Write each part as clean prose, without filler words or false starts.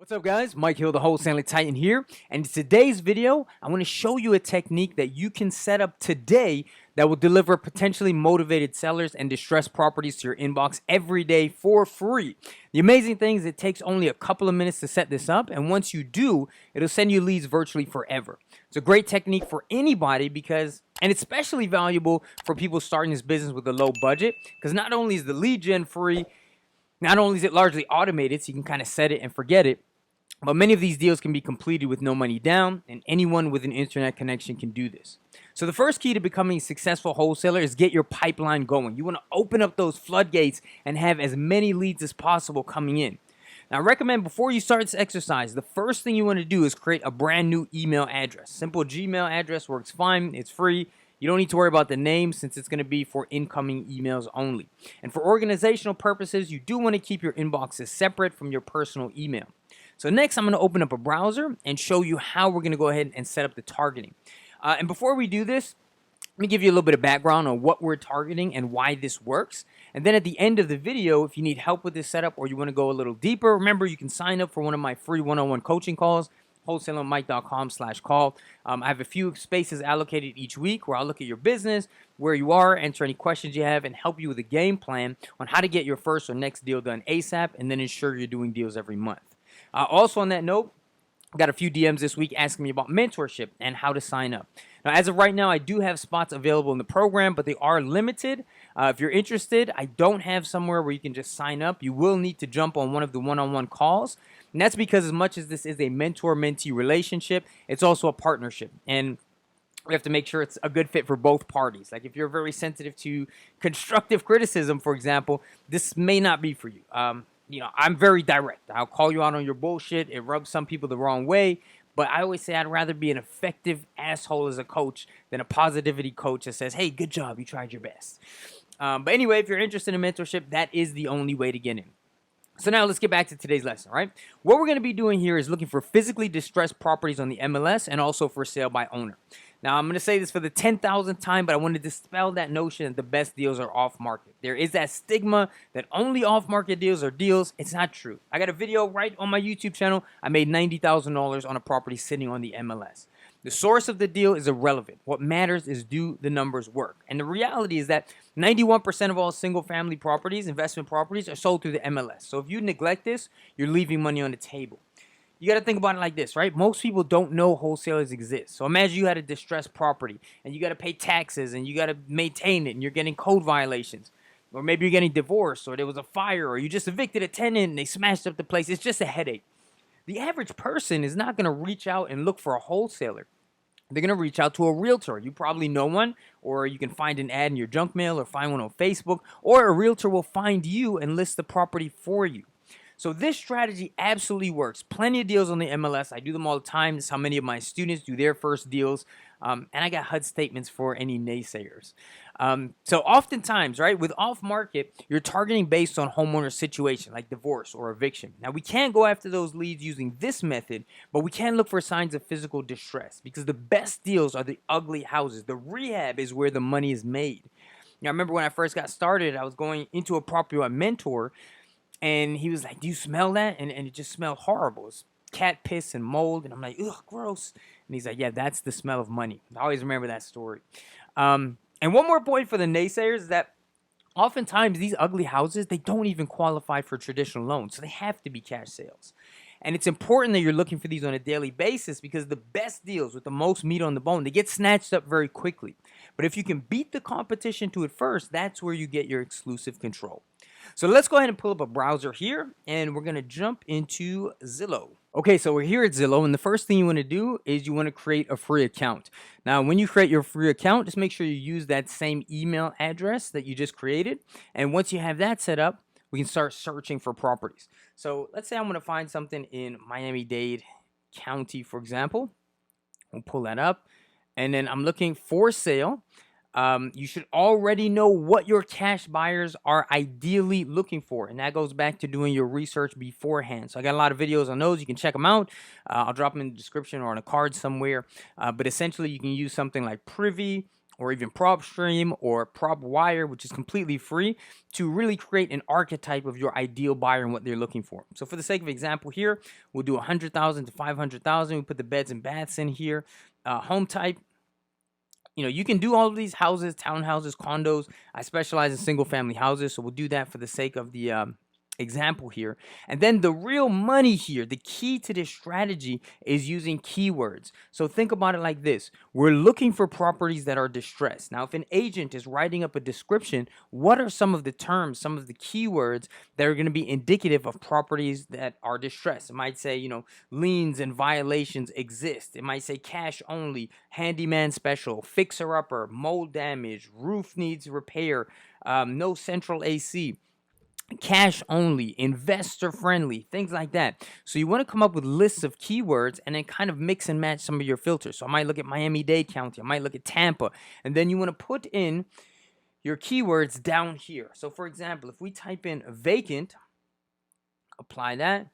What's up, guys? Mike Hill, the Wholesaling Titan here, and in today's video I want to show you a technique that you can set up today that will deliver potentially motivated sellers and distressed properties to your inbox every day for free. The amazing thing is it takes only a couple of minutes to set this up, and once you do, it'll send you leads virtually forever. It's a great technique for anybody and it's especially valuable for people starting this business with a low budget, because not only is the lead gen free, not only is it largely automated so you can kind of set it and forget it, but many of these deals can be completed with no money down, and anyone with an internet connection can do this. So the first key to becoming a successful wholesaler is get your pipeline going. You want to open up those floodgates and have as many leads as possible coming in. Now, I recommend before you start this exercise, the first thing you want to do is create a brand new email address. Simple Gmail address works fine. It's free. You don't need to worry about the name since it's going to be for incoming emails only. And for organizational purposes, you do want to keep your inboxes separate from your personal email. So next, I'm going to open up a browser and show you how we're going to go ahead and set up the targeting. And before we do this, let me give you a little bit of background on what we're targeting and why this works. And then at the end of the video, if you need help with this setup or you want to go a little deeper, remember you can sign up for one of my free one-on-one coaching calls, wholesalermike.com/call. I have a few spaces allocated each week where I'll look at your business, where you are, answer any questions you have, and help you with a game plan on how to get your first or next deal done ASAP and then ensure you're doing deals every month. Also on that note, I got a few DMs this week asking me about mentorship and how to sign up. Now, as of right now, I do have spots available in the program, but they are limited. If you're interested, I don't have somewhere where you can just sign up. You will need to jump on one of the one-on-one calls. And that's because as much as this is a mentor-mentee relationship, it's also a partnership. And we have to make sure it's a good fit for both parties. Like if you're very sensitive to constructive criticism, for example, this may not be for you. I'm very direct. I'll call you out on your bullshit. It rubs some people the wrong way. But I always say I'd rather be an effective asshole as a coach than a positivity coach that says, hey, good job, you tried your best. But anyway, if you're interested in mentorship, that is the only way to get in. So now let's get back to today's lesson, right? What we're going to be doing here is looking for physically distressed properties on the MLS and also for sale by owner. Now, I'm going to say this for the 10,000th time, but I want to dispel that notion that the best deals are off-market. There is that stigma that only off-market deals are deals. It's not true. I got a video right on my YouTube channel. I made $90,000 on a property sitting on the MLS. The source of the deal is irrelevant. What matters is do the numbers work. And the reality is that 91% of all single-family properties, investment properties, are sold through the MLS. So if you neglect this, you're leaving money on the table. You got to think about it like this, right? Most people don't know wholesalers exist. So imagine you had a distressed property and you got to pay taxes and you got to maintain it and you're getting code violations. Or maybe you're getting divorced or there was a fire or you just evicted a tenant and they smashed up the place. It's just a headache. The average person is not going to reach out and look for a wholesaler. They're going to reach out to a realtor. You probably know one, or you can find an ad in your junk mail or find one on Facebook, or a realtor will find you and list the property for you. So this strategy absolutely works. Plenty of deals on the MLS. I do them all the time. This is how many of my students do their first deals. And I got HUD statements for any naysayers. So oftentimes, right, with off-market, you're targeting based on homeowner situation, like divorce or eviction. Now, we can't go after those leads using this method, but we can look for signs of physical distress because the best deals are the ugly houses. The rehab is where the money is made. Now, I remember when I first got started, I was going into a property with a mentor, and he was like, do you smell that? And it just smelled horrible. It's cat piss and mold. And I'm like, ugh, gross. And he's like, yeah, that's the smell of money. I always remember that story. And one more point for the naysayers is that oftentimes these ugly houses, they don't even qualify for traditional loans. So they have to be cash sales. And it's important that you're looking for these on a daily basis because the best deals with the most meat on the bone, they get snatched up very quickly. But if you can beat the competition to it first, that's where you get your exclusive control. So let's go ahead and pull up a browser here, and we're going to jump into Zillow. Okay, so we're here at Zillow, and the first thing you want to do is you want to create a free account. Now, when you create your free account, just make sure you use that same email address that you just created. And once you have that set up, we can start searching for properties. So let's say I'm going to find something in Miami-Dade County, for example. We'll pull that up, and then I'm looking for sale. You should already know what your cash buyers are ideally looking for. And that goes back to doing your research beforehand. So I got a lot of videos on those. You can check them out. I'll drop them in the description or on a card somewhere. But essentially, you can use something like Privy or even prop stream or prop wire, which is completely free, to really create an archetype of your ideal buyer and what they're looking for. So for the sake of example here, we'll do 100,000 to 500,000. We put the beds and baths in here. Home type, you can do all of these houses, townhouses, condos. I specialize in single family houses, so we'll do that for the sake of the example here. And then the real money here, the key to this strategy is using keywords. So think about it like this. We're looking for properties that are distressed. Now, if an agent is writing up a description, what are some of the terms, some of the keywords that are going to be indicative of properties that are distressed? It might say, liens and violations exist. It might say cash only, handyman special, fixer-upper, mold damage, roof needs repair, no central AC, cash only, investor friendly, things like that. So you want to come up with lists of keywords and then kind of mix and match some of your filters. So I might look at Miami-Dade County, I might look at Tampa, and then you want to put in your keywords down here. So for example, if we type in vacant, apply that,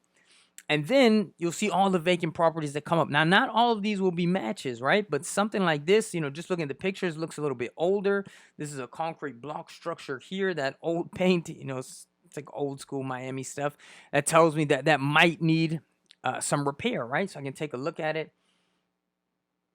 and then you'll see all the vacant properties that come up. Now, not all of these will be matches, right? But something like this, just looking at the pictures, looks a little bit older. This is a concrete block structure here, that old paint, it's like old school Miami stuff. That tells me that might need some repair, right? So I can take a look at it.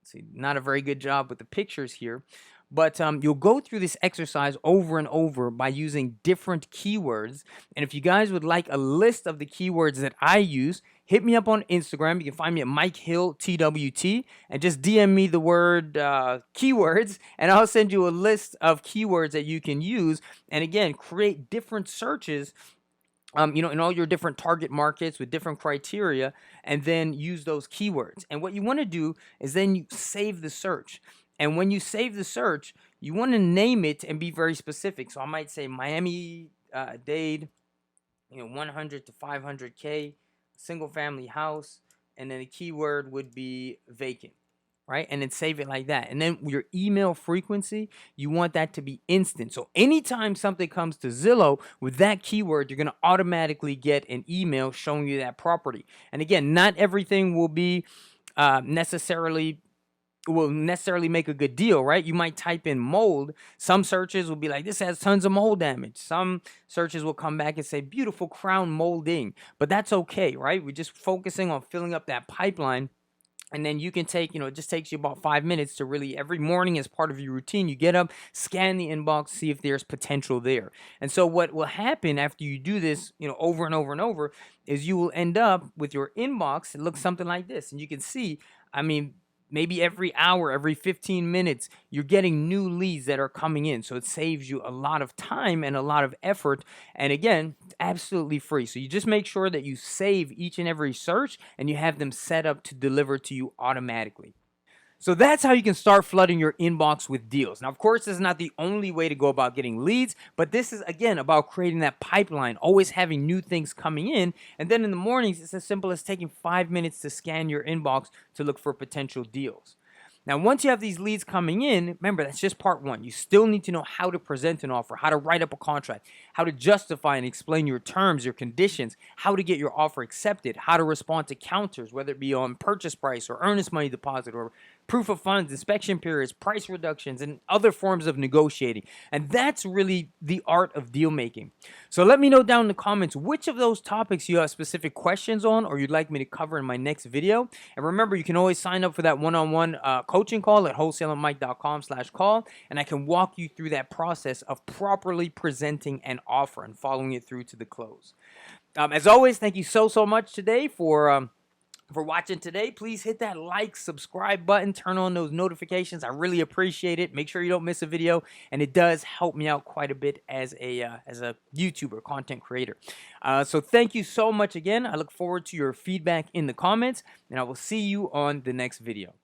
See, not a very good job with the pictures here. But you'll go through this exercise over and over by using different keywords. And if you guys would like a list of the keywords that I use, hit me up on Instagram. You can find me at Mike Hill TWT, and just DM me the word keywords, and I'll send you a list of keywords that you can use. And again, create different searches in all your different target markets with different criteria, and then use those keywords. And what you want to do is then you save the search. And when you save the search, you want to name it and be very specific. So I might say Miami-Dade, 100 to 500K, single family house, and then the keyword would be vacant. Right? And then save it like that. And then your email frequency, you want that to be instant. So anytime something comes to Zillow with that keyword, you're going to automatically get an email showing you that property. And again, not everything will be necessarily make a good deal, right? You might type in mold. Some searches will be like, this has tons of mold damage. Some searches will come back and say beautiful crown molding, but that's okay, right? We're just focusing on filling up that pipeline. And then you can take, it just takes you about 5 minutes to really, every morning as part of your routine, you get up, scan the inbox, see if there's potential there. And so what will happen after you do this, over and over and over, is you will end up with your inbox. It looks something like this. And you can see, maybe every hour, every 15 minutes, you're getting new leads that are coming in. So it saves you a lot of time and a lot of effort. And again, it's absolutely free. So you just make sure that you save each and every search and you have them set up to deliver to you automatically. So that's how you can start flooding your inbox with deals. Now, of course, this is not the only way to go about getting leads, but this is, again, about creating that pipeline, always having new things coming in. And then in the mornings, it's as simple as taking 5 minutes to scan your inbox to look for potential deals. Now, once you have these leads coming in, remember, that's just part one. You still need to know how to present an offer, how to write up a contract, how to justify and explain your terms, your conditions, how to get your offer accepted, how to respond to counters, whether it be on purchase price or earnest money deposit or proof of funds, inspection periods, price reductions, and other forms of negotiating. And that's really the art of deal making. So let me know down in the comments which of those topics you have specific questions on or you'd like me to cover in my next video. And remember, you can always sign up for that one-on-one coaching call at wholesalingmike.com/call, and I can walk you through that process of properly presenting an offer and following it through to the close. As always, thank you so much today for watching today. Please hit that like, subscribe button, turn on those notifications. I really appreciate it. Make sure you don't miss a video, and it does help me out quite a bit as a YouTuber, content creator. So thank you so much again. I look forward to your feedback in the comments, and I will see you on the next video.